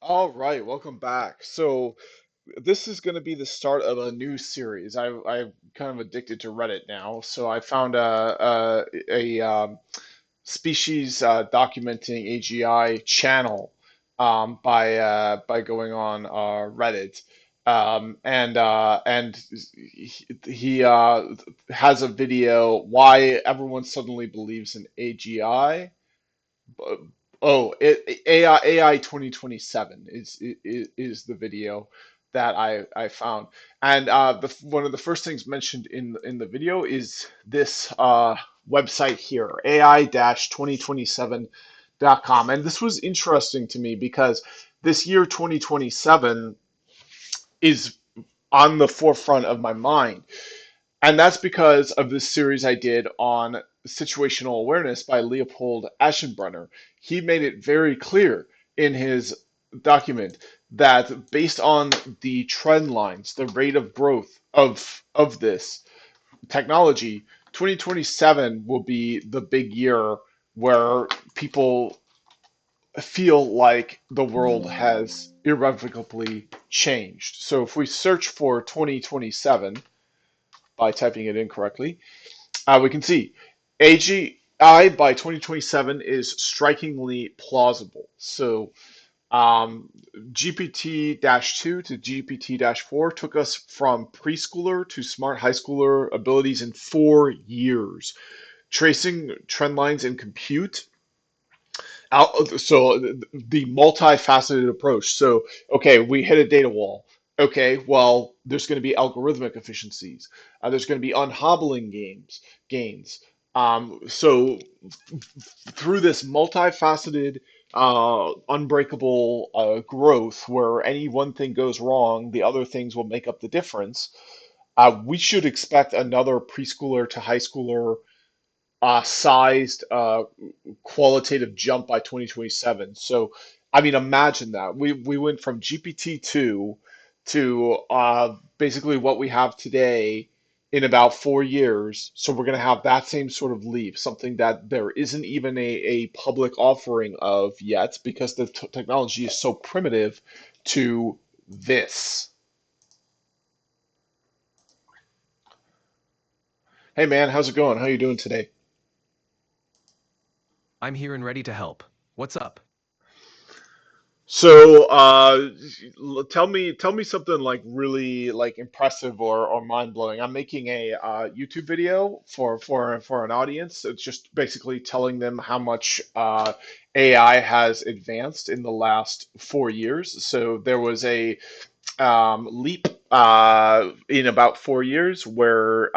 All right, welcome back. So this is going to be the start of a new series. I'm kind of addicted to Reddit now, so I found a species documenting AGI channel by going on Reddit, and he has a video why everyone suddenly believes in AGI. Oh, AI 2027 is the video that I found, and one of the first things mentioned in the video is this website here, AI-2027.com, and this was interesting to me because this year 2027 is on the forefront of my mind, and that's because of this series I did on situational awareness by Leopold Aschenbrenner. He made it very clear in his document that based on the trend lines, the rate of growth of this technology, 2027 will be the big year where people feel like the world has irrevocably changed. So if we search for 2027 by typing it in correctly, we can see AGI by 2027 is strikingly plausible. So GPT-2 to GPT-4 took us from preschooler to smart high schooler abilities in 4 years. Tracing trend lines in compute out, so the multifaceted approach. So, okay, we hit a data wall. Okay, well, there's going to be algorithmic efficiencies. There's going to be unhobbling gains. So through this multifaceted, unbreakable growth, where any one thing goes wrong, the other things will make up the difference. We should expect another preschooler to high schooler sized qualitative jump by 2027. So, I mean, imagine that. We went from GPT-2 to basically what we have today in about 4 years. So we're going to have that same sort of leap, something that there isn't even a public offering of yet because the technology is so primitive to this. Hey man, how's it going? How you doing today? I'm here and ready to help. What's up? So, tell me something like really like impressive or mind blowing. I'm making a YouTube video for an audience. It's just basically telling them how much AI has advanced in the last 4 years. So there was a leap in about 4 years where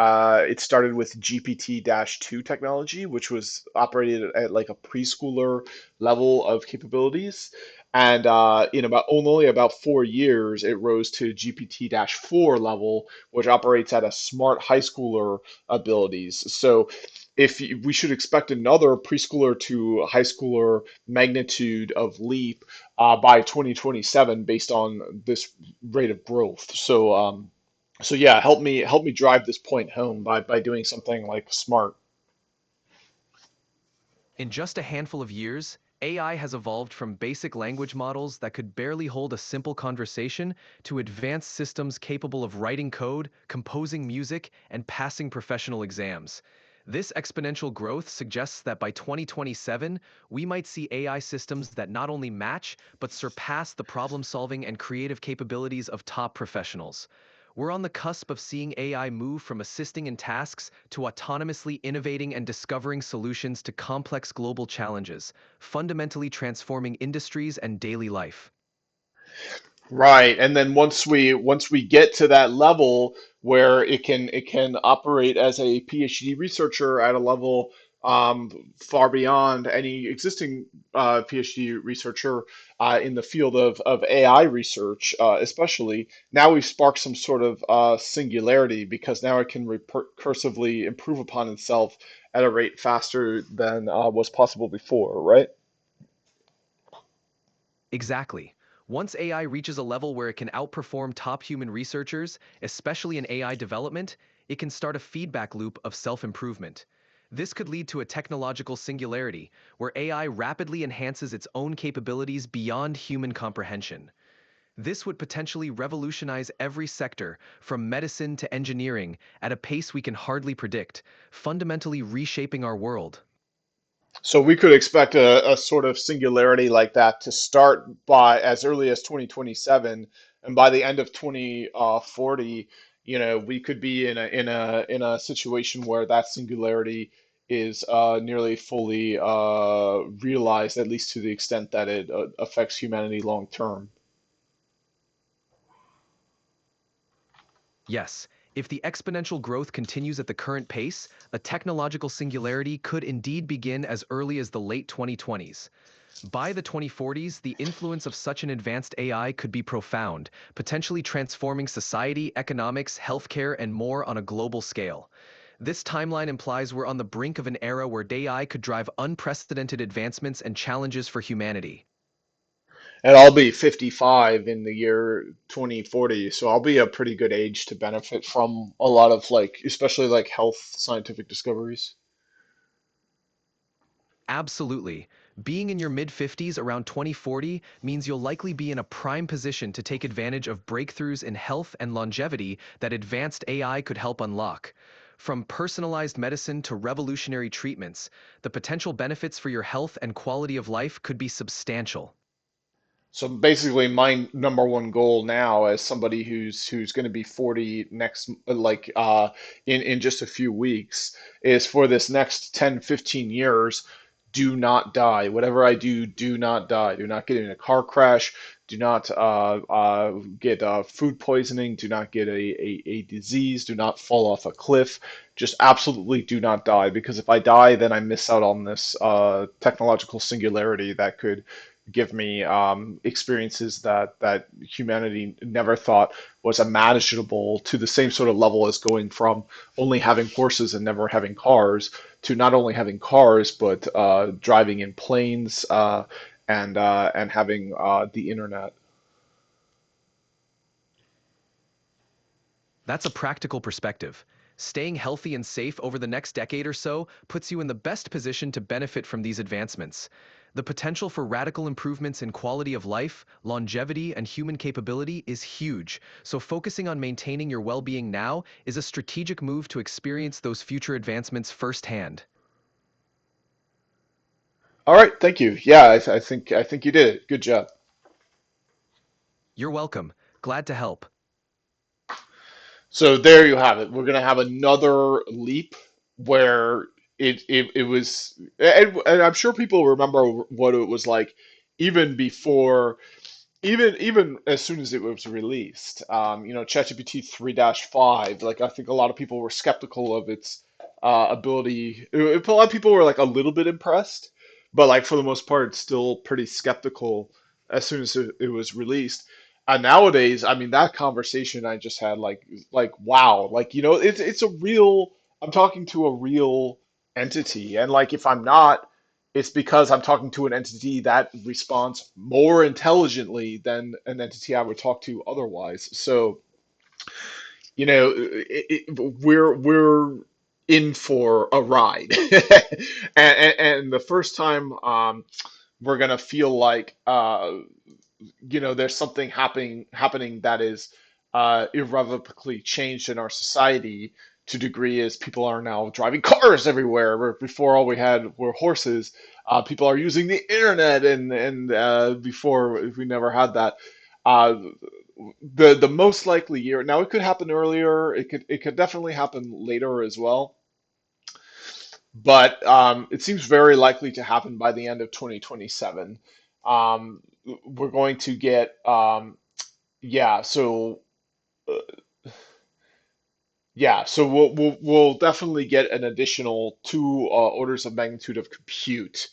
it started with GPT-2 technology, which was operated at like a preschooler level of capabilities. And in about only about 4 years, it rose to GPT-4 level, which operates at a smart high schooler abilities. So we should expect another preschooler to high schooler magnitude of leap by 2027 based on this rate of growth. So yeah, help me drive this point home by doing something like smart. In just a handful of years, AI has evolved from basic language models that could barely hold a simple conversation to advanced systems capable of writing code, composing music, and passing professional exams. This exponential growth suggests that by 2027, we might see AI systems that not only match, but surpass the problem solving and creative capabilities of top professionals. We're on the cusp of seeing AI move from assisting in tasks to autonomously innovating and discovering solutions to complex global challenges, fundamentally transforming industries and daily life. Right. And then once we get to that level where it can operate as a PhD researcher at a level far beyond any existing PhD researcher in the field of AI research, especially, now we've sparked some sort of singularity because now it can recursively improve upon itself at a rate faster than was possible before, right? Exactly. Once AI reaches a level where it can outperform top human researchers, especially in AI development, it can start a feedback loop of self improvement. This could lead to a technological singularity, where AI rapidly enhances its own capabilities beyond human comprehension. This would potentially revolutionize every sector, from medicine to engineering, at a pace we can hardly predict, fundamentally reshaping our world. So we could expect a sort of singularity like that to start by as early as 2027, and by the end of 2040, we could be in a situation where that singularity is nearly fully realized, at least to the extent that it affects humanity long term. Yes, if the exponential growth continues at the current pace, a technological singularity could indeed begin as early as the late 2020s. By the 2040s, the influence of such an advanced AI could be profound, potentially transforming society, economics, healthcare, and more on a global scale. This timeline implies we're on the brink of an era where AI could drive unprecedented advancements and challenges for humanity. And I'll be 55 in the year 2040, so I'll be a pretty good age to benefit from a lot of like, especially like health scientific discoveries. Absolutely. Being in your mid 50s around 2040 means you'll likely be in a prime position to take advantage of breakthroughs in health and longevity that advanced AI could help unlock. From personalized medicine to revolutionary treatments, the potential benefits for your health and quality of life could be substantial. So basically, my number one goal now, as somebody who's going to be 40 next, in just a few weeks, is for this next 10, 15 years, do not die. Whatever I do, do not die. Do not get in a car crash. Do not get food poisoning. Do not get a disease. Do not fall off a cliff. Just absolutely do not die. Because if I die, then I miss out on this technological singularity that could give me experiences that humanity never thought was imaginable, to the same sort of level as going from only having horses and never having cars to not only having cars but driving in planes and having the internet. That's a practical perspective. Staying healthy and safe over the next decade or so puts you in the best position to benefit from these advancements. The potential for radical improvements in quality of life, longevity, and human capability is huge, so focusing on maintaining your well-being now is a strategic move to experience those future advancements firsthand. All right, thank you. Yeah, I think you did it. Good job. You're welcome. Glad to help. So there you have it. We're gonna have another leap where it was, and I'm sure people remember what it was like even before, even as soon as it was released. ChatGPT 3-5. Like I think a lot of people were skeptical of its ability. A lot of people were like a little bit impressed, but like for the most part, still pretty skeptical as soon as it was released. And nowadays, I mean, that conversation I just had, like wow, like it's a real. I'm talking to a real entity, and like if I'm not, it's because I'm talking to an entity that responds more intelligently than an entity I would talk to otherwise. So, we're in for a ride, and the first time we're gonna feel like there's something happening that is irrevocably changed in our society to degree as people are now driving cars everywhere, where before all we had were horses. People are using the internet, and before we never had that. Uh, the most likely year, now it could happen earlier, it could definitely happen later as well, but it seems very likely to happen by the end of 2027. Um, we're going to get yeah, so we'll definitely get an additional two orders of magnitude of compute.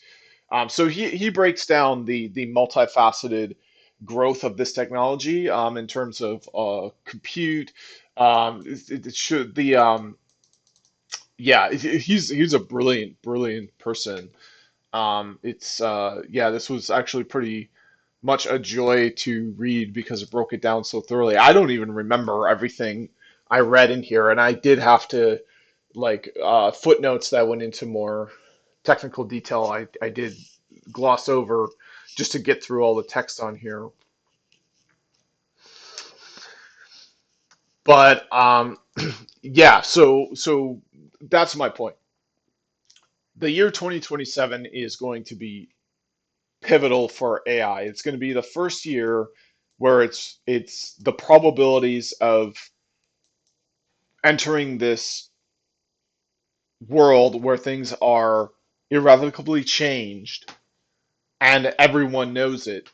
So he breaks down the multifaceted growth of this technology in terms of compute. It should the Yeah, he's a brilliant person. It's Yeah, this was actually pretty much a joy to read because it broke it down so thoroughly. I don't even remember everything I read in here, and I did have to footnotes that went into more technical detail. I did gloss over just to get through all the text on here. But yeah, so that's my point. The year 2027 is going to be pivotal for AI. It's going to be the first year where it's the probabilities of entering this world where things are irrevocably changed and everyone knows it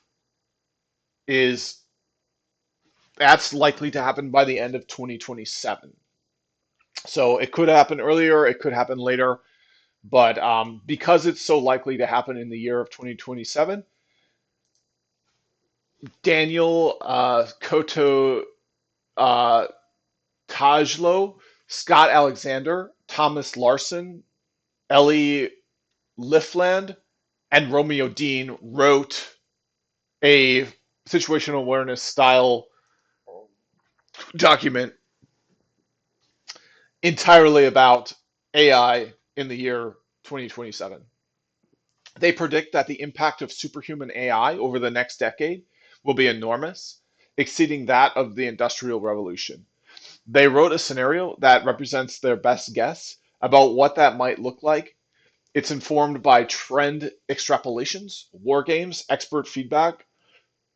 is that's likely to happen by the end of 2027. So it could happen earlier, it could happen later, but because it's so likely to happen in the year of 2027, Daniel Koto uh, Tajlo, Scott Alexander, Thomas Larson, Ellie Liffland, and Romeo Dean wrote a situational awareness style document entirely about AI in the year 2027. They predict that the impact of superhuman AI over the next decade will be enormous, exceeding that of the Industrial Revolution. They wrote a scenario that represents their best guess about what that might look like. It's informed by trend extrapolations, war games, expert feedback,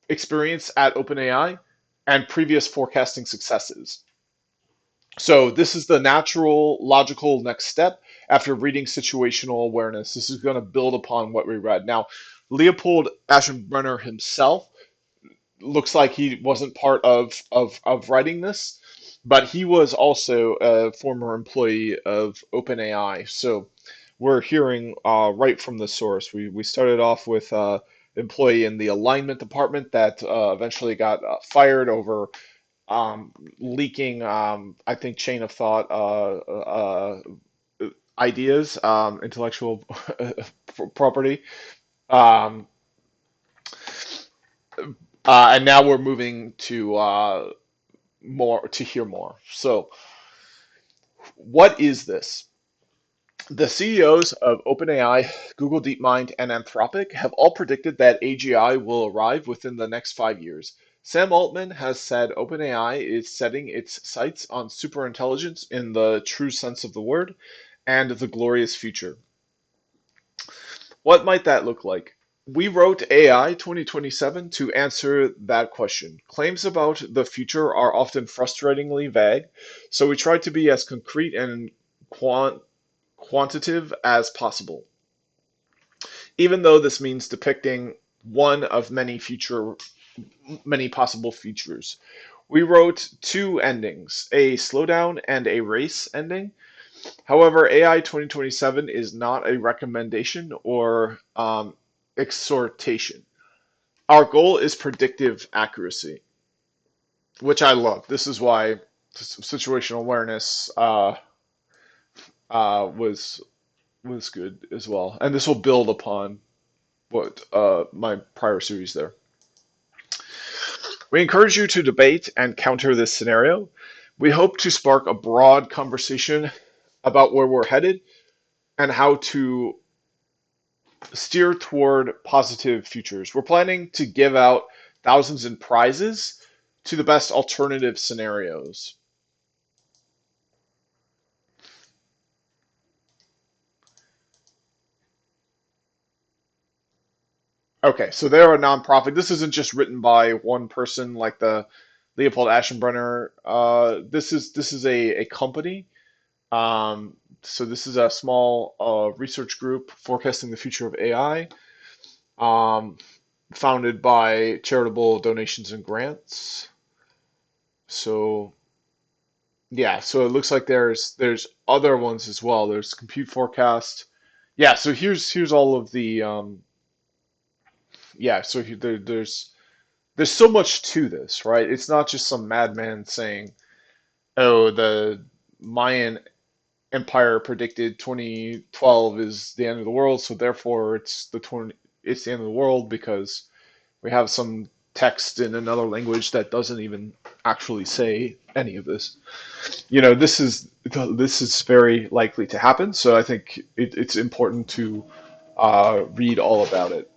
experience at OpenAI, and previous forecasting successes. So this is the natural, logical next step after reading situational awareness. This is going to build upon what we read. Now, Leopold Aschenbrenner himself looks like he wasn't part of writing this, but he was also a former employee of OpenAI. So we're hearing right from the source. We started off with employee in the alignment department that eventually got fired over um, leaking, I think, chain of thought ideas, intellectual property. Um, and now we're moving to more to hear more. So, what is this? The CEOs of OpenAI, Google DeepMind, and Anthropic have all predicted that AGI will arrive within the next 5 years. Sam Altman has said OpenAI is setting its sights on superintelligence in the true sense of the word and the glorious future. What might that look like? We wrote AI 2027 to answer that question. Claims about the future are often frustratingly vague, so we tried to be as concrete and quantitative as possible, even though this means depicting one of many possible futures. We wrote two endings, a slowdown and a race ending. However, AI 2027 is not a recommendation or exhortation. Our goal is predictive accuracy, which I love. This is why situational awareness was good as well, and this will build upon what my prior series there. We encourage you to debate and counter this scenario. We hope to spark a broad conversation about where we're headed and how to steer toward positive futures. We're planning to give out thousands in prizes to the best alternative scenarios. Okay, so they're a nonprofit. This isn't just written by one person like the Leopold Aschenbrenner. This is a company. So this is a small research group forecasting the future of AI, um, founded by charitable donations and grants. So yeah, so it looks like there's other ones as well. There's Compute Forecast. Yeah, so here's all of the yeah. So there's so much to this, right? It's not just some madman saying, "Oh, the Mayan Empire predicted 2012 is the end of the world, so therefore it's the end of the world because we have some." text in another language that doesn't even actually say any of this. You know, this is very likely to happen, so I think it's important to read all about it.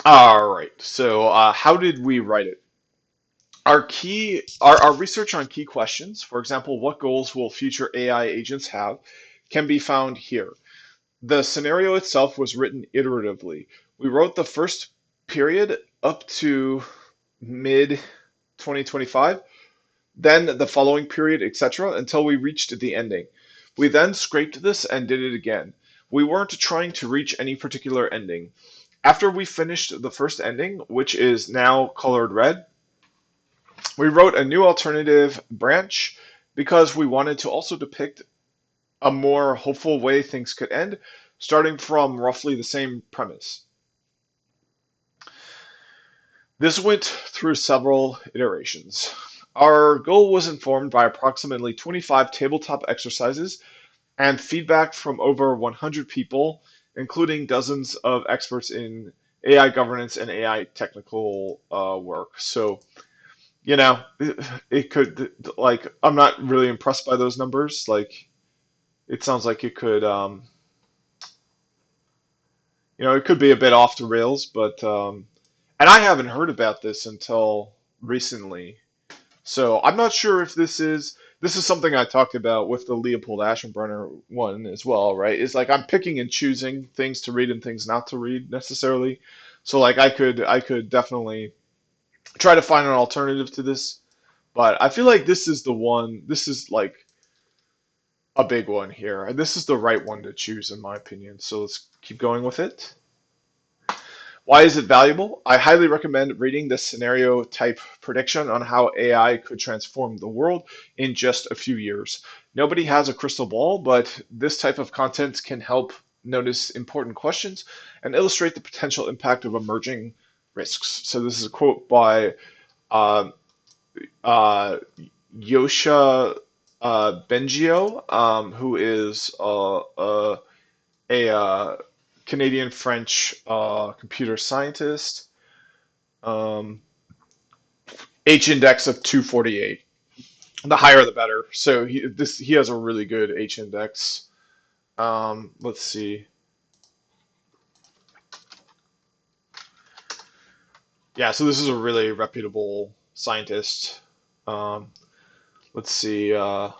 All right, so how did we write it? Our research on key questions, for example, what goals will future AI agents have, can be found here. The scenario itself was written iteratively. We wrote the first period up to mid 2025, then the following period, etc., until we reached the ending. We then scraped this and did it again. We weren't trying to reach any particular ending. After we finished the first ending, which is now colored red, we wrote a new alternative branch because we wanted to also depict a more hopeful way things could end, starting from roughly the same premise. This went through several iterations. Our goal was informed by approximately 25 tabletop exercises and feedback from over 100 people, including dozens of experts in AI governance and AI technical work. So, you know, it could, like, I'm not really impressed by those numbers. Like, it sounds like it could, it could be a bit off the rails, but, and I haven't heard about this until recently. So I'm not sure if this is something I talked about with the Leopold Aschenbrenner one as well, right? It's like I'm picking and choosing things to read and things not to read necessarily. So like I could definitely try to find an alternative to this, but I feel like this is the one, this is like a big one here. And this is the right one to choose in my opinion. So let's keep going with it. Why is it valuable? I highly recommend reading this scenario type prediction on how AI could transform the world in just a few years. Nobody has a crystal ball, but this type of content can help notice important questions and illustrate the potential impact of emerging risks. So this is a quote by uh, uh, Yosha Bengio, who is a Canadian French computer scientist. Um, H index of 248. The higher the better. So he has a really good H index. Let's see. Yeah, so this is a really reputable scientist. Um, let's see. Let's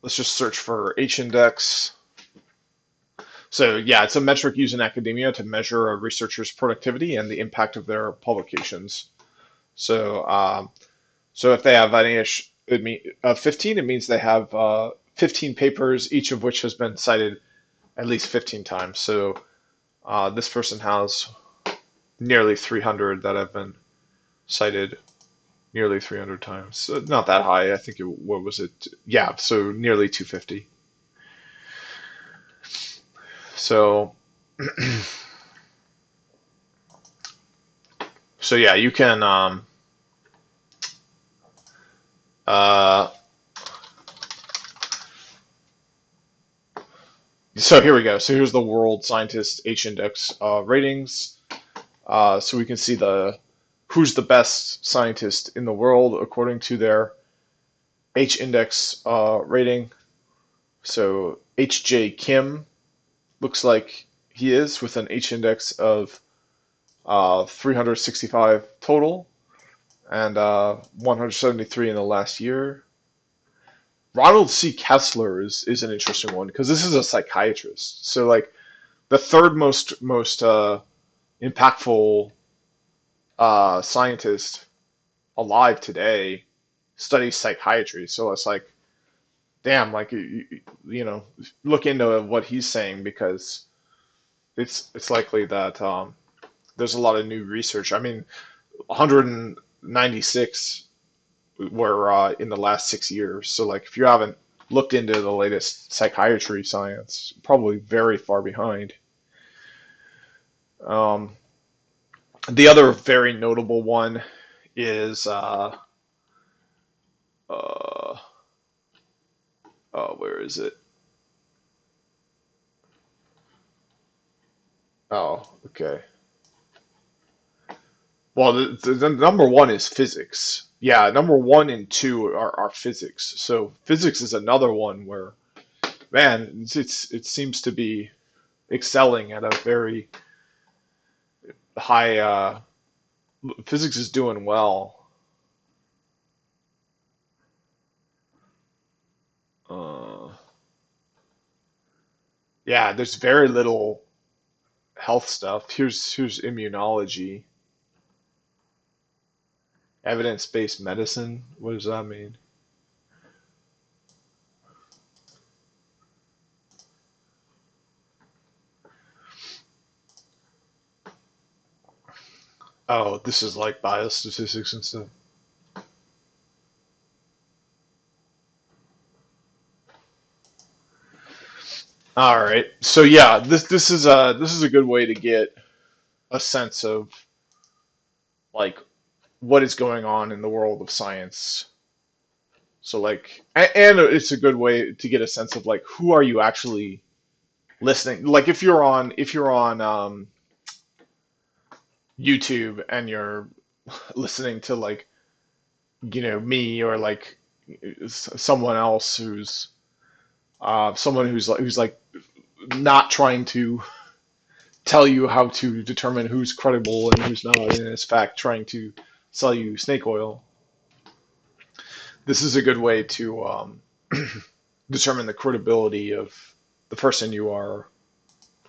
just search for H index. So yeah, it's a metric used in academia to measure a researcher's productivity and the impact of their publications. So so if they have an ish, it mean 15, it means they have 15 papers, each of which has been cited at least 15 times. So this person has nearly 300 that have been cited nearly 300 times. So not that high. I think what was it? Yeah, so nearly 250. So so yeah, you can uh, so here we go. So here's the world scientist H index ratings. So we can see the who's the best scientist in the world according to their H index rating. So H.J. Kim looks like he is with an H index of 365 total and 173 in the last year. Ronald C. Kessler is an interesting one because this is a psychiatrist. So like the third most impactful scientist alive today studies psychiatry. So it's like, damn, like look into what he's saying because it's likely that there's a lot of new research. I mean, 196 were in the last 6 years. So like, if you haven't looked into the latest psychiatry science, probably very far behind. Um, the other very notable one is Uh, oh, where is it? Oh, okay. Well, the number one is physics. Yeah, number one and two are physics. So physics is another one where, man, it seems to be excelling at a very high. Physics is doing well. Uh, yeah, there's very little health stuff. Here's immunology, evidence-based medicine. What does that mean? Oh, this is like biostatistics and stuff. All right. So yeah, this is a good way to get a sense of like what is going on in the world of science. So like, and it's a good way to get a sense of like who are you actually listening? Like if you're on YouTube and you're listening to like me or like someone else who's like not trying to tell you how to determine who's credible and who's not, and is fact trying to sell you snake oil. This is a good way to determine the credibility of the person you are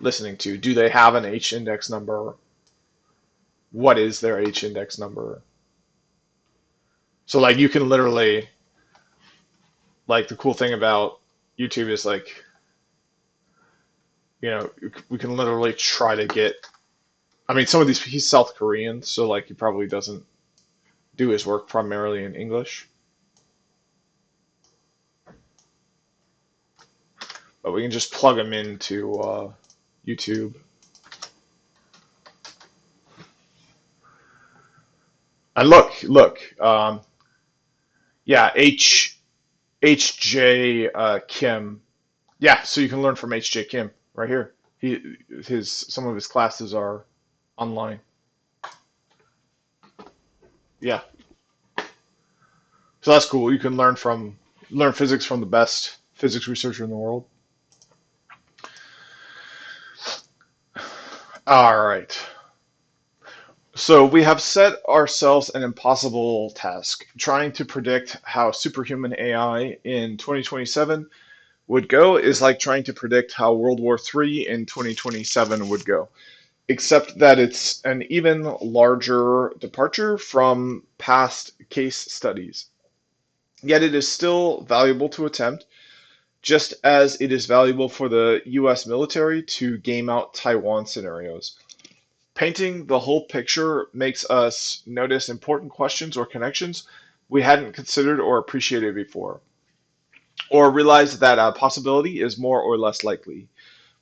listening to. Do they have an H index number? What is their H index number? So like you can literally like the cool thing about YouTube is like we can literally try to get. I mean, some of these he's South Korean, so like he probably doesn't do his work primarily in English, but we can just plug him into YouTube. And look, yeah, H.J. Kim. Yeah, so you can learn from H.J. Kim right here. Some of his classes are online. Yeah, so that's cool. You can learn physics from the best physics researcher in the world. All right. So we have set ourselves an impossible task, trying to predict how superhuman AI in 2027 would go is like trying to predict how World War III in 2027 would go, except that it's an even larger departure from past case studies. Yet it is still valuable to attempt, just as it is valuable for the US military to game out Taiwan scenarios. Painting the whole picture makes us notice important questions or connections we hadn't considered or appreciated before, or realize that a possibility is more or less likely.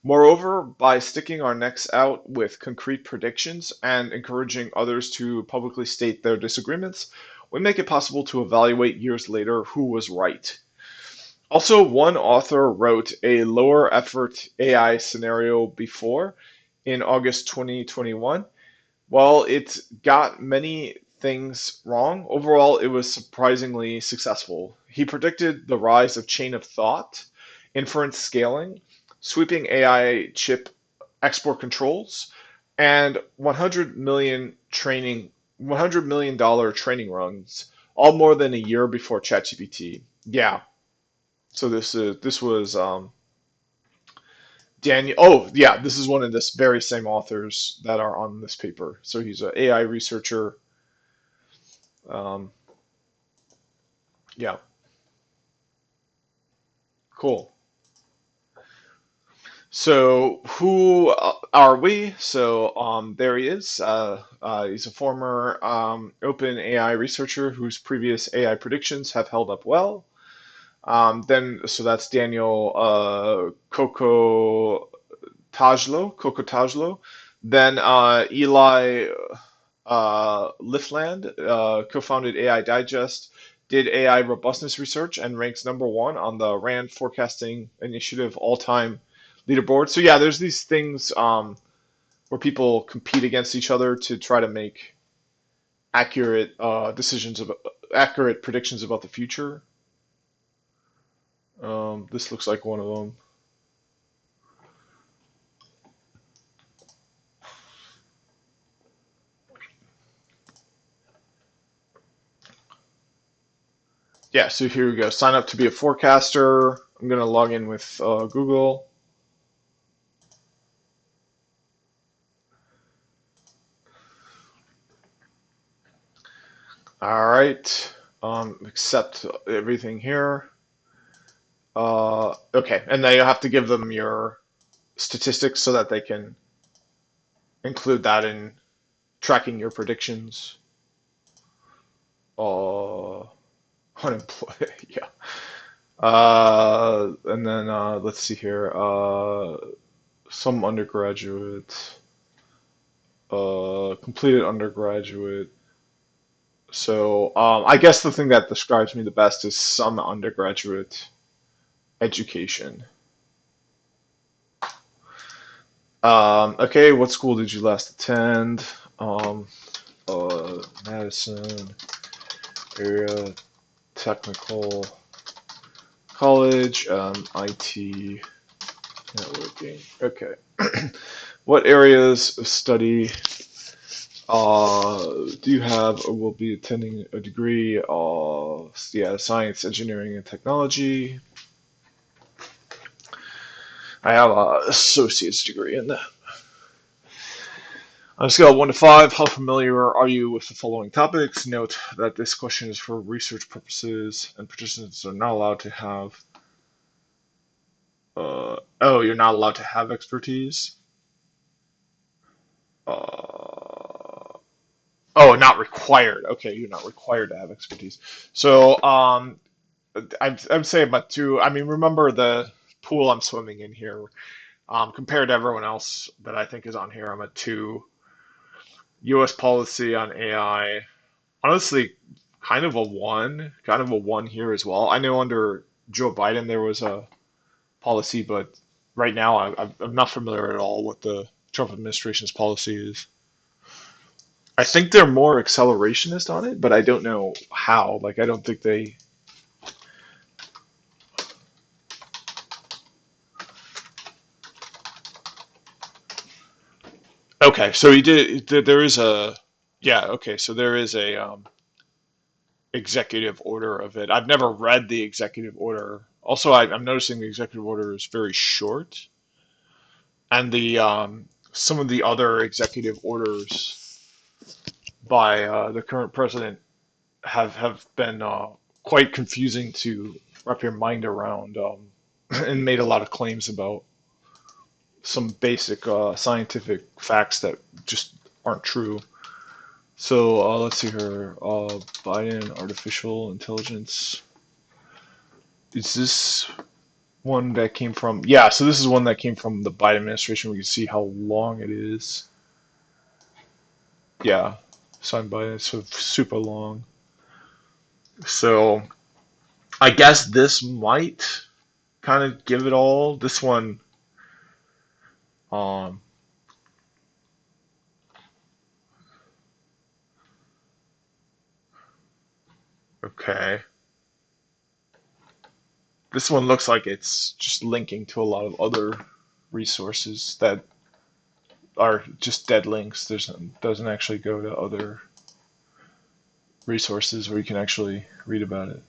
Moreover, by sticking our necks out with concrete predictions and encouraging others to publicly state their disagreements, we make it possible to evaluate years later who was right. Also, one author wrote a lower effort AI scenario before in August 2021. While it got many things wrong, overall it was surprisingly successful. He predicted the rise of chain of thought, inference scaling, sweeping AI chip export controls, and 100 million dollar training runs, all more than a year before ChatGPT. Yeah. So this was Daniel. Oh, yeah, this is one of this very same authors that are on this paper. So he's an AI researcher. Um, yeah, cool. So who are we? So there he is. He's a former open AI researcher whose previous AI predictions have held up well. So that's Daniel Coco Tajlo. Then Eli Lifland co-founded AI Digest. did AI robustness research and ranks #1 on the RAND Forecasting Initiative all-time leaderboard. So yeah, there's these things where people compete against each other to try to make accurate decisions about accurate predictions about the future. This looks like one of them. Yeah, so here we go. Sign up to be a forecaster. I'm going to log in with Google. All right. Accept everything here. Okay, and then you have to give them your statistics so that they can include that in tracking your predictions. Uh, unemployed, yeah. And then let's see here. Some undergraduate, completed undergraduate. So I guess the thing that describes me the best is some undergraduate education. Okay, what school did you last attend? Madison area technical college, IT networking. Okay. What areas of study do you have or will be attending a degree? Yeah, science, engineering, and technology. I have a associate's degree in that. On a scale of 1 to 5, how familiar are you with the following topics? Note that this question is for research purposes, and participants are not allowed to have. Oh, you're not allowed to have expertise. Oh, not required. Okay, you're not required to have expertise. So, I'd say about 2. I mean, remember the pool I'm swimming in here. Compared to everyone else that I think is on here, I'm a 2. U.S. policy on AI, honestly, kind of a one here as well. I know under Joe Biden there was a policy, but right now I'm not familiar at all what the Trump administration's policy is. I think they're more accelerationist on it, but I don't know how. Like, I don't think they. Okay, so he did. There is a. Yeah. Okay, so there is a executive order of it. I've never read the executive order. Also, I'm noticing the executive order is very short, and the some of the other executive orders by the current president have been quite confusing to wrap your mind around, and made a lot of claims about some basic scientific facts that just aren't true. So let's see here. Biden artificial intelligence. Is this one that came from? Yeah, so this is one that came from the Biden administration. We can see how long it is. Yeah, signed by it's so super long. So I guess this might kind of give it all. This one, um, okay. This one looks like it's just linking to a lot of other resources that are just dead links. There's doesn't actually go to other resources where you can actually read about it.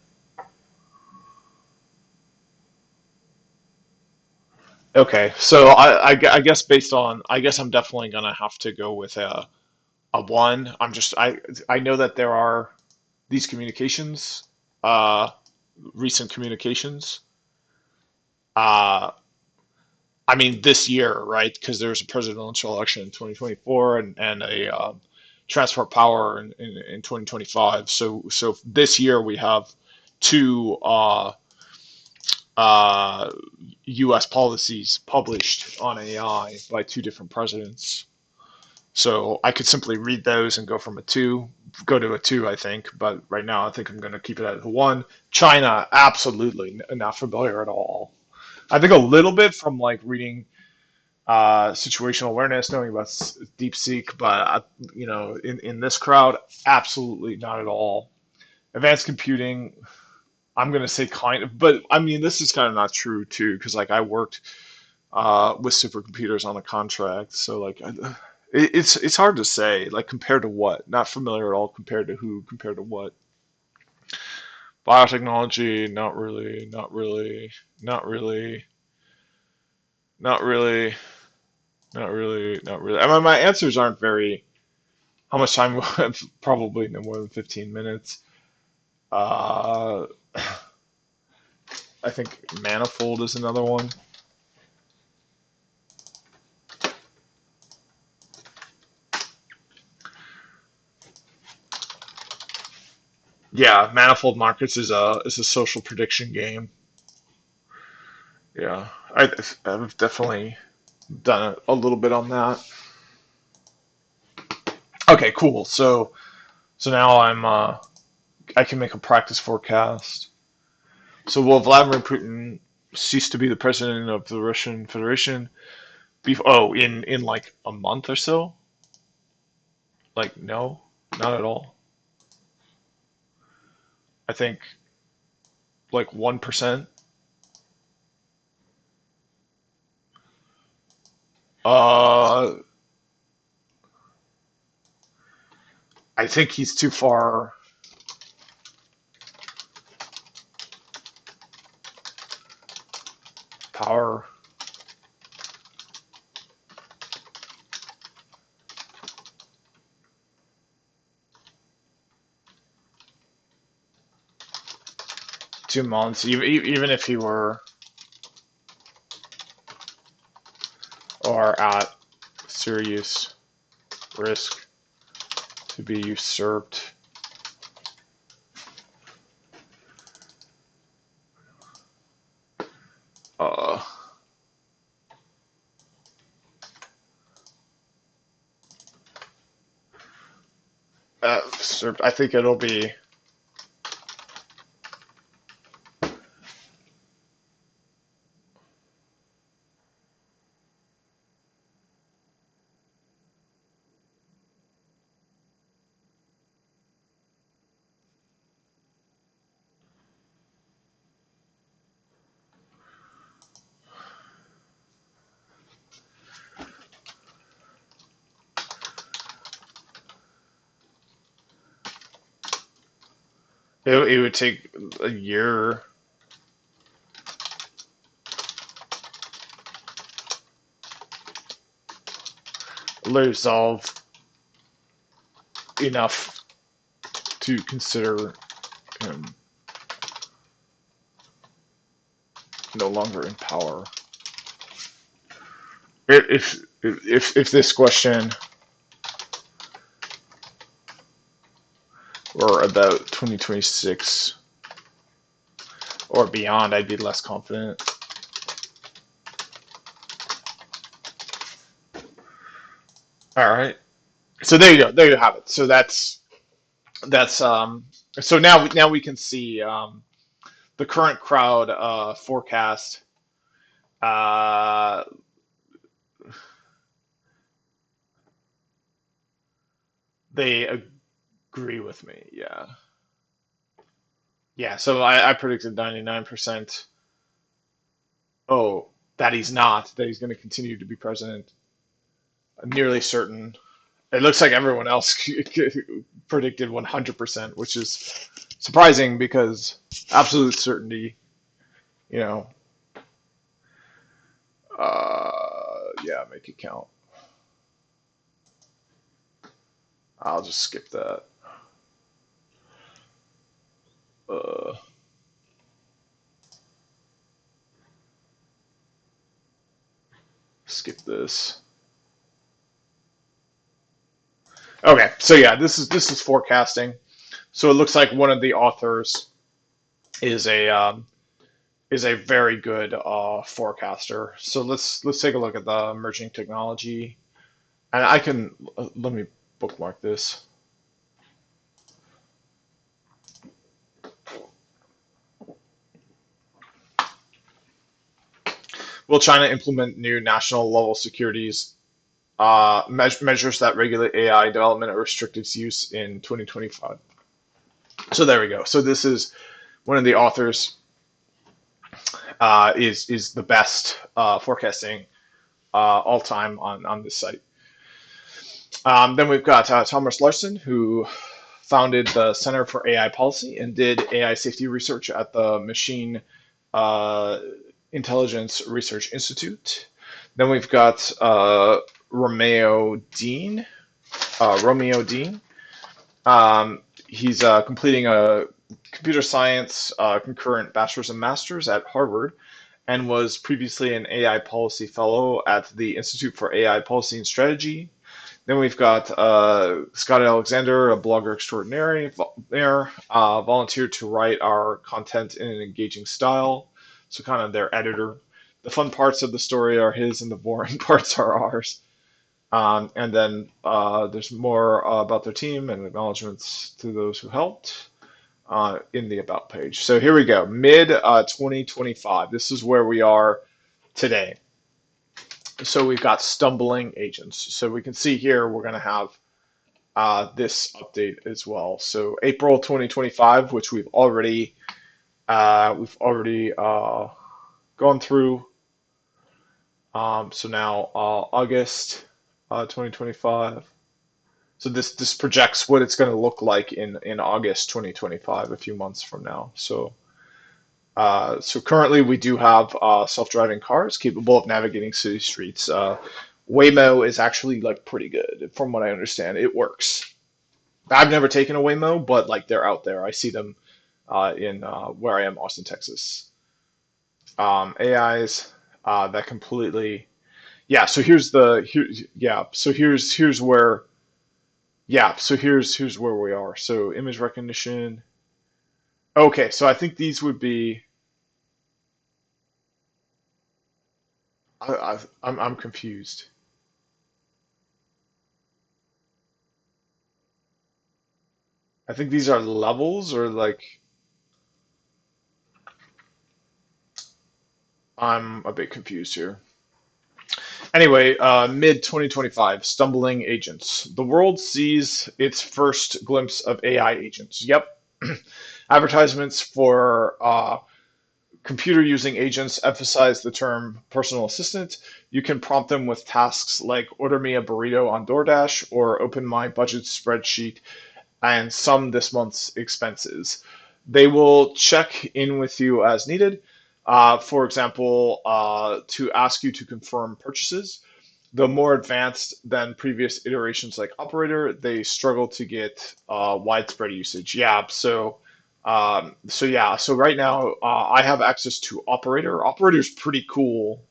Okay, so I guess based on I guess I'm definitely gonna have to go with a one. I know that there are these communications, uh, recent communications. Uh, I mean this year, right? Because there's a presidential election in 2024 and a transfer of power in 2025. So this year we have two uh, U.S. policies published on AI by two different presidents. So I could simply read those and go to a two, I think. But right now, I think I'm going to keep it at a one. China, absolutely not familiar at all. I think a little bit from like reading situational awareness, knowing about DeepSeek, but in this crowd, absolutely not at all. Advanced computing, I'm going to say kind of, but I mean, this is kind of not true too, because like I worked with supercomputers on a contract. So like, it's hard to say. Like compared to what? Not familiar at all. Compared to who? Compared to what? Biotechnology? Not really. Not really. Not really. Not really. Not really. Not really. I mean, my answers aren't very. How much time? Probably no more than 15 minutes. Uh, I think manifold is another one. Yeah, manifold markets is a social prediction game. Yeah, I've definitely done a little bit on that. Okay, cool. So now I can make a practice forecast. So will Vladimir Putin cease to be the president of the Russian Federation? In like a month or so? Like no, not at all. I think like 1%. Uh, I think he's too far. Power 2 months. Even if he were or at serious risk to be usurped. Uh, I think it'll be it would take a year. Resolve enough to consider him no longer in power. If this question were about 2026 or beyond, I'd be less confident. All right. So there you go. There you have it. So that's so now we can see the current crowd forecast. Uh, they agree with me. Yeah. Yeah. So I predicted 99%. Oh, that he's not. That he's going to continue to be president. I'm nearly certain. It looks like everyone else predicted 100%, which is surprising because absolute certainty, you know, yeah, make it count. I'll just skip that. Uh, Skip this. Okay, so yeah, this is forecasting. So it looks like one of the authors is a very good forecaster. So let's take a look at the emerging technology And I can let me bookmark this. Will China implement new national level securities measures that regulate AI development or restrict its use in 2025? So there we go. So this is one of the authors is the best forecasting all time on this site. Then we've got Thomas Larson, who founded the Center for AI Policy and did AI safety research at the Machine uh, Intelligence Research Institute. Then we've got Romeo Dean. Romeo Dean. He's completing a computer science concurrent bachelor's and master's at Harvard and was previously an AI policy fellow at the Institute for AI Policy and Strategy. Then we've got Scott Alexander, a blogger extraordinaire, volunteered to write our content in an engaging style. So kind of their editor. The fun parts of the story are his, and the boring parts are ours. And then there's more about their team and acknowledgments to those who helped in the About page. So here we go, mid 2025. This is where we are today. So we've got stumbling agents. So we can see here we're going to have this update as well. So April 2025, which we've already gone through. So now August 2025. So this projects what it's going to look like in August 2025, a few months from now. So currently we do have self-driving cars capable of navigating city streets. Waymo is actually like pretty good, from what I understand. It works. I've never taken a Waymo, but like they're out there. I see them in where I am, Austin, Texas. AIs that completely, yeah. So here's the here, yeah. So here's where, yeah. So here's where we are. So image recognition. Okay, so I think these would be. I'm confused. I think these are levels or like I'm a bit confused here. Anyway, mid 2025, stumbling agents. The world sees its first glimpse of AI agents. Yep. Advertisements for computer using agents emphasize the term personal assistant. You can prompt them with tasks like order me a burrito on DoorDash or open my budget spreadsheet and sum this month's expenses. They will check in with you as needed. For example, to ask you to confirm purchases. The more advanced than previous iterations like Operator, they struggle to get widespread usage. Yeah, so yeah, so right now I have access to Operator. Operator's pretty cool.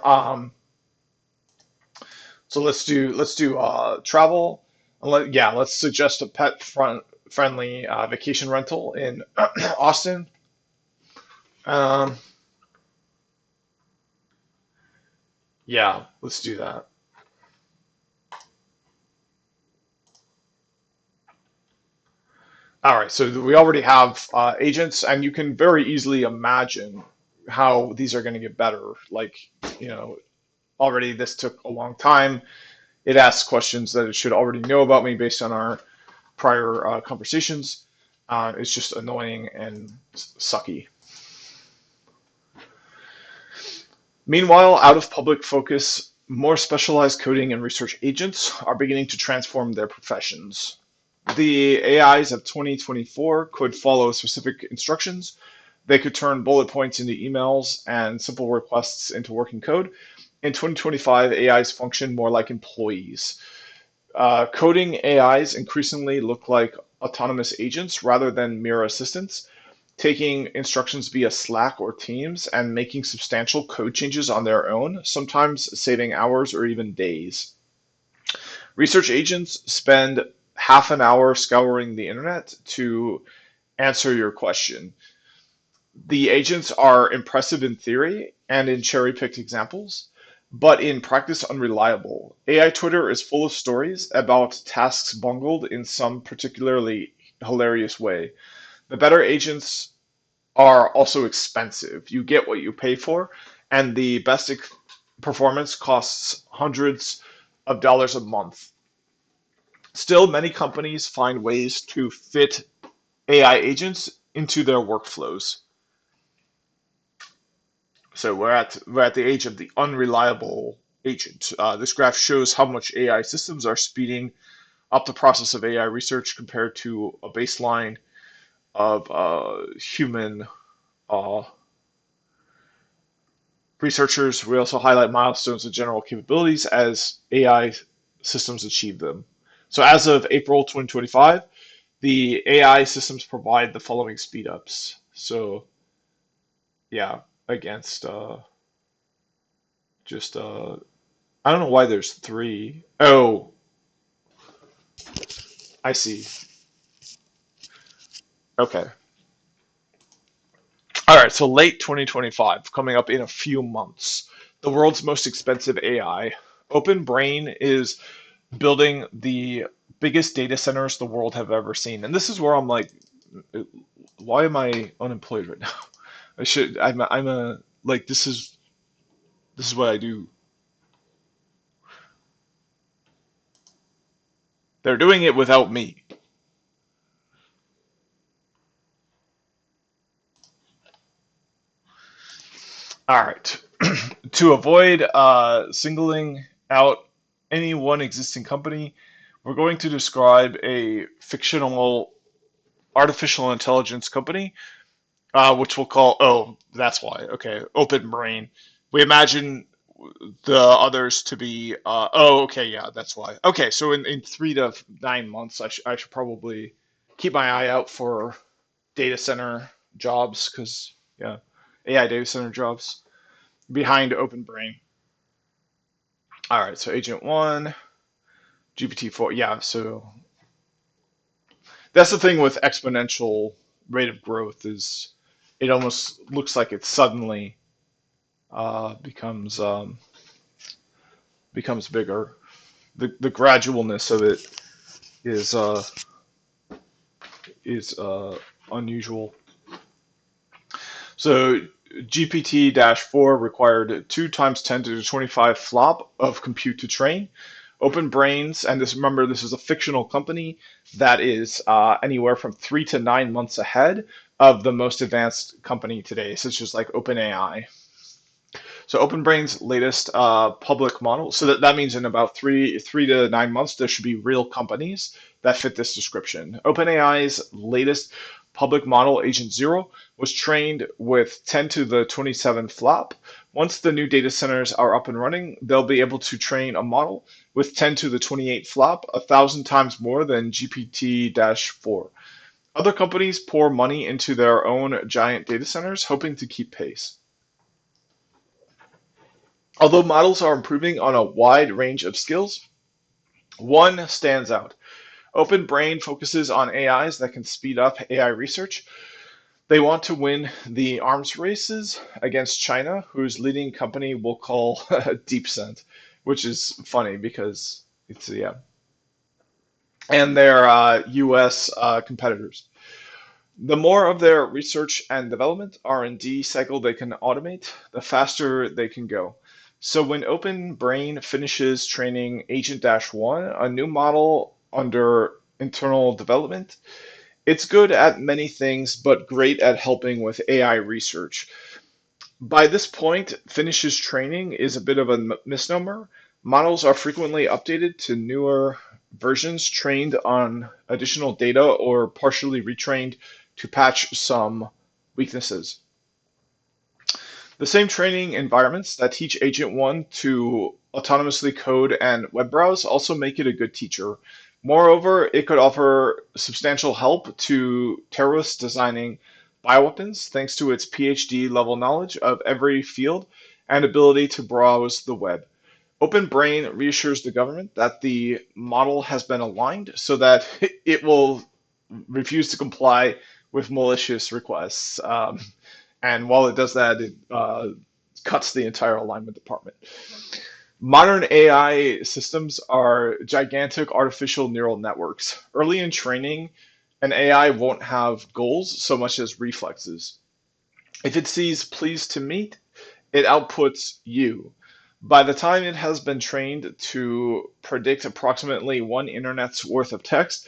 um, so let's do travel. Yeah, let's suggest a pet friendly vacation rental in Austin. Um, yeah, let's do that. All right, so we already have agents, and you can very easily imagine how these are going to get better. Like, you know, already this took a long time. It asks questions that it should already know about me based on our prior conversations. It's just annoying and sucky. Meanwhile, out of public focus, more specialized coding and research agents are beginning to transform their professions. The AIs of 2024 could follow specific instructions. They could turn bullet points into emails and simple requests into working code. In 2025, AIs function more like employees. Coding AIs increasingly look like autonomous agents rather than mere assistants, taking instructions via Slack or Teams and making substantial code changes on their own, sometimes saving hours or even days. Research agents spend half an hour scouring the internet to answer your question. The agents are impressive in theory and in cherry picked examples. but in practice unreliable. AI Twitter is full of stories about tasks bungled in some particularly hilarious way. The better agents are also expensive. You get what you pay for, and the best performance costs hundreds of dollars a month. Still, many companies find ways to fit AI agents into their workflows. So we're at the age of the unreliable agent. This graph shows how much AI systems are speeding up the process of AI research compared to a baseline of human uh, researchers. We also highlight milestones and general capabilities as AI systems achieve them. So as of April 2025, the AI systems provide the following speed ups. So yeah, against just I don't know why there's three. Oh, I see. Okay. All right, so late 2025, coming up in a few months. The world's most expensive AI. OpenBrain is building the biggest data centers the world have ever seen. And this is where I'm like, why am I unemployed right now? I'm a like this is what I do. They're doing it without me. All right. To avoid singling out any one existing company, we're going to describe a fictional artificial intelligence company, which we'll call, oh, that's why. Okay, Open Brain. We imagine the others to be, oh, okay, yeah, that's why. Okay, so in 3 to 9 months, I should probably keep my eye out for data center jobs because, yeah, AI data center jobs behind Open Brain. All right, so Agent 1, GPT-4. Yeah, so that's the thing with exponential rate of growth is it almost looks like it suddenly becomes bigger. The gradualness of it is is unusual. So GPT-4 required 2 times 10 to the 25 flop of compute to train. Open Brains, and this remember this is a fictional company that is anywhere from 3 to 9 months ahead of the most advanced company today, such as like OpenAI. So OpenBrain's latest public model. So that means in about 3 to 9 months there should be real companies that fit this description. OpenAI's latest public model, Agent Zero, was trained with 10 to the 27 flop. Once the new data centers are up and running, they'll be able to train a model with 10 to the 28 flop, 1,000 times more than GPT-4. Other companies pour money into their own giant data centers, hoping to keep pace. Although models are improving on a wide range of skills, one stands out. Open Brain focuses on AIs that can speed up AI research. They want to win the arms races against China, whose leading company we'll call DeepSend, which is funny because it's, yeah, and their US competitors. The more of their research and development R&D cycle they can automate, the faster they can go. So when Open Brain finishes training Agent 1, a new model under internal development, it's good at many things, but great at helping with AI research. By this point, finishes training is a bit of a misnomer. Models are frequently updated to newer versions, trained on additional data, or partially retrained to patch some weaknesses. The same training environments that teach Agent 1 to autonomously code and web browse also make it a good teacher. Moreover, it could offer substantial help to terrorists designing bioweapons thanks to its PhD level knowledge of every field and ability to browse the web. Open Brain reassures the government that the model has been aligned so that it will refuse to comply with malicious requests. And while it does that, it cuts the entire alignment department. Modern AI systems are gigantic artificial neural networks. Early in training, an AI won't have goals so much as reflexes. If it sees pleased to meet, it outputs you. By the time it has been trained to predict approximately one internet's worth of text,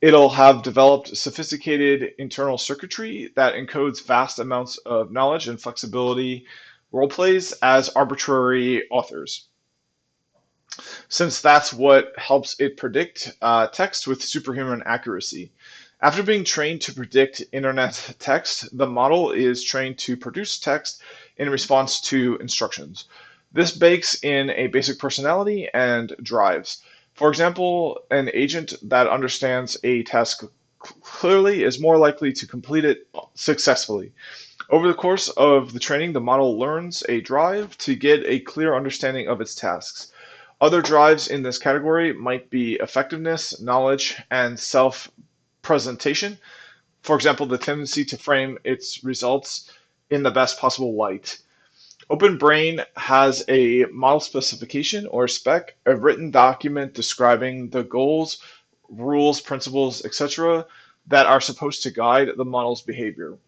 it'll have developed sophisticated internal circuitry that encodes vast amounts of knowledge and flexibility role plays as arbitrary authors, since that's what helps it predict text with superhuman accuracy. After being trained to predict internet text, the model is trained to produce text in response to instructions. This bakes in a basic personality and drives. For example, an agent that understands a task clearly is more likely to complete it successfully. Over the course of the training, the model learns a drive to get a clear understanding of its tasks. Other drives in this category might be effectiveness, knowledge, and self presentation. For example, the tendency to frame its results in the best possible light. OpenBrain has a model specification or spec, a written document describing the goals, rules, principles, etc., that are supposed to guide the model's behavior.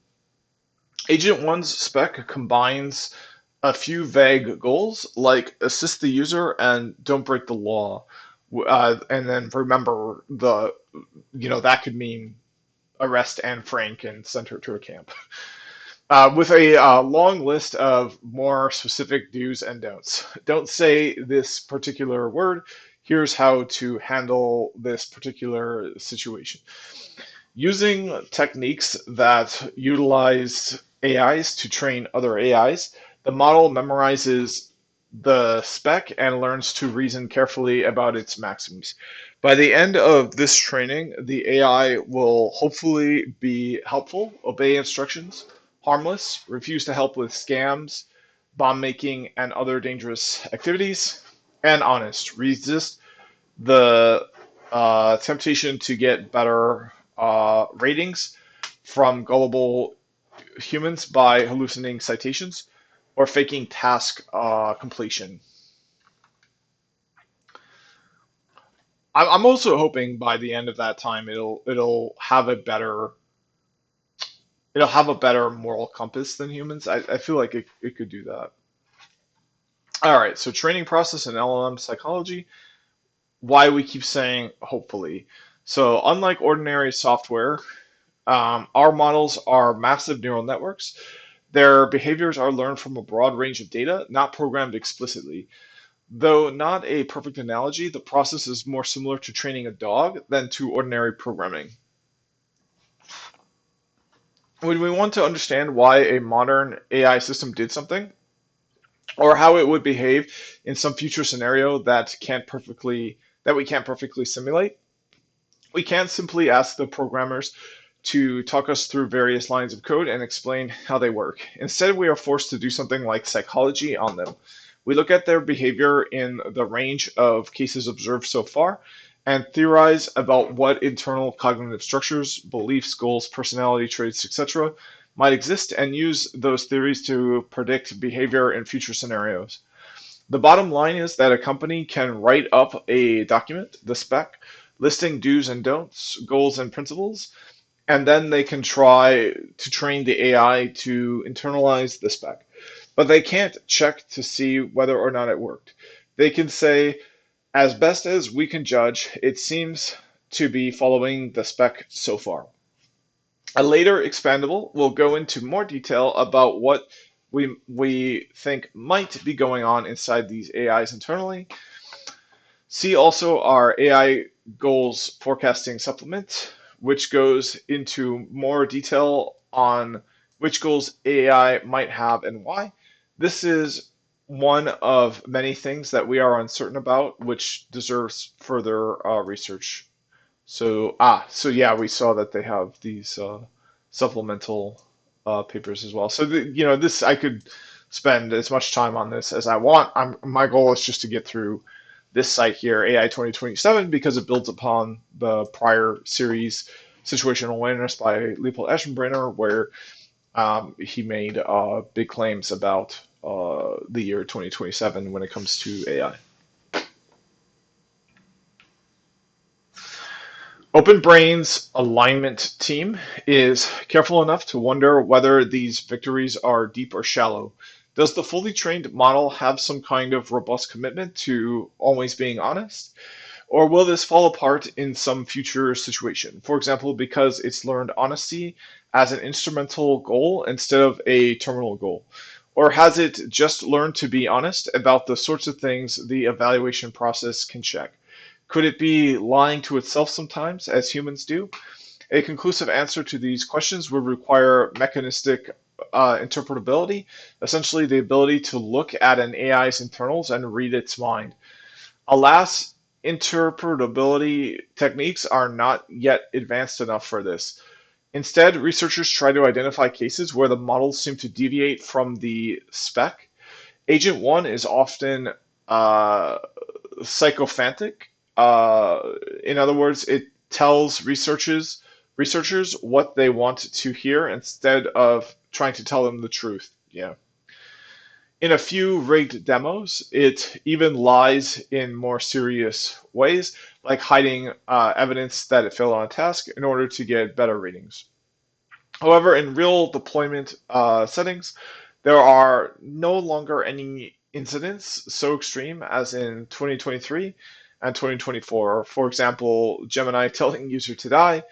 Agent One's spec combines a few vague goals like assist the user and don't break the law. And then remember that could mean arrest Anne Frank and send her to a camp. With a long list of more specific do's and don'ts. Don't say this particular word. Here's how to handle this particular situation. Using techniques that utilize AIs to train other AIs, the model memorizes the spec and learns to reason carefully about its maxims. By the end of this training, the AI will hopefully be helpful, obey instructions, harmless, refuse to help with scams, bomb making, and other dangerous activities, and honest, resist the temptation to get better ratings from gullible humans by hallucinating citations or faking task completion. I'm also hoping by the end of that time it'll have a better moral compass than humans. I feel like it could do that. All right, so training process in LLM psychology. Why we keep saying hopefully. So unlike ordinary software, our models are massive neural networks. Their behaviors are learned from a broad range of data, not programmed explicitly. Though not a perfect analogy, the process is more similar to training a dog than to ordinary programming. When we want to understand why a modern AI system did something, or how it would behave in some future scenario that we can't perfectly simulate, we can't simply ask the programmers to talk us through various lines of code and explain how they work. Instead, we are forced to do something like psychology on them. We look at their behavior in the range of cases observed so far and theorize about what internal cognitive structures, beliefs, goals, personality traits, etc., might exist and use those theories to predict behavior in future scenarios. The bottom line is that a company can write up a document, the spec, listing do's and don'ts, goals and principles, and then they can try to train the AI to internalize the spec. But they can't check to see whether or not it worked. They can say, as best as we can judge, it seems to be following the spec so far. A later expandable will go into more detail about what we think might be going on inside these AIs internally. See also our AI goals forecasting supplement, which goes into more detail on which goals AI might have and why. This is one of many things that we are uncertain about, which deserves further research. So yeah, we saw that they have these supplemental papers as well. So this I could spend as much time on this as I want. My goal is just to get through this site here, AI 2027, because it builds upon the prior series, Situational Awareness by Leopold Aschenbrenner, where he made big claims about the year 2027 when it comes to AI. OpenBrain's alignment team is careful enough to wonder whether these victories are deep or shallow. Does the fully trained model have some kind of robust commitment to always being honest? Or will this fall apart in some future situation? For example, because it's learned honesty as an instrumental goal instead of a terminal goal? Or has it just learned to be honest about the sorts of things the evaluation process can check? Could it be lying to itself sometimes, as humans do? A conclusive answer to these questions would require mechanistic interpretability, essentially the ability to look at an AI's internals and read its mind. Alas, interpretability techniques are not yet advanced enough for this. Instead, researchers try to identify cases where the models seem to deviate from the spec. Agent 1 is often uh, sycophantic. In other words, it tells researchers what they want to hear instead of trying to tell them the truth. Yeah. In a few rigged demos, it even lies in more serious ways, like hiding evidence that it failed on a task in order to get better ratings. However, in real deployment settings, there are no longer any incidents so extreme as in 2023 and 2024. For example, Gemini telling user to die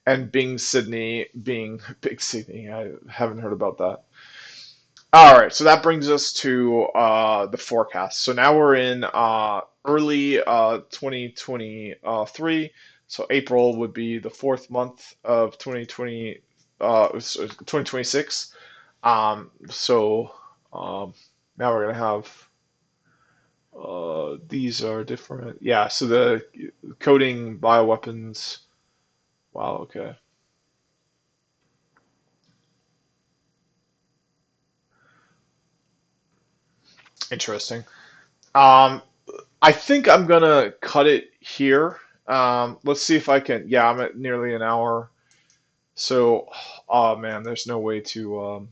and Bing Sydney being Big Sydney. I haven't heard about that. All right, so that brings us to the forecast. So now we're in early 2023. So April would be the fourth month of 2026. So now we're gonna have these are different. Yeah, so the coding bioweapons. Wow, okay, interesting. Um, I think I'm gonna cut it here. Let's see if I can. Yeah, I'm at nearly an hour. So, oh man, there's no way to.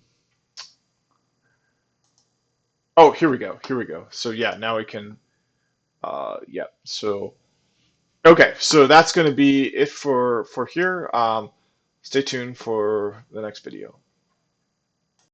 Oh, here we go. Here we go. So yeah, now we can. Yeah. So okay. So that's gonna be it for here. Stay tuned for the next video.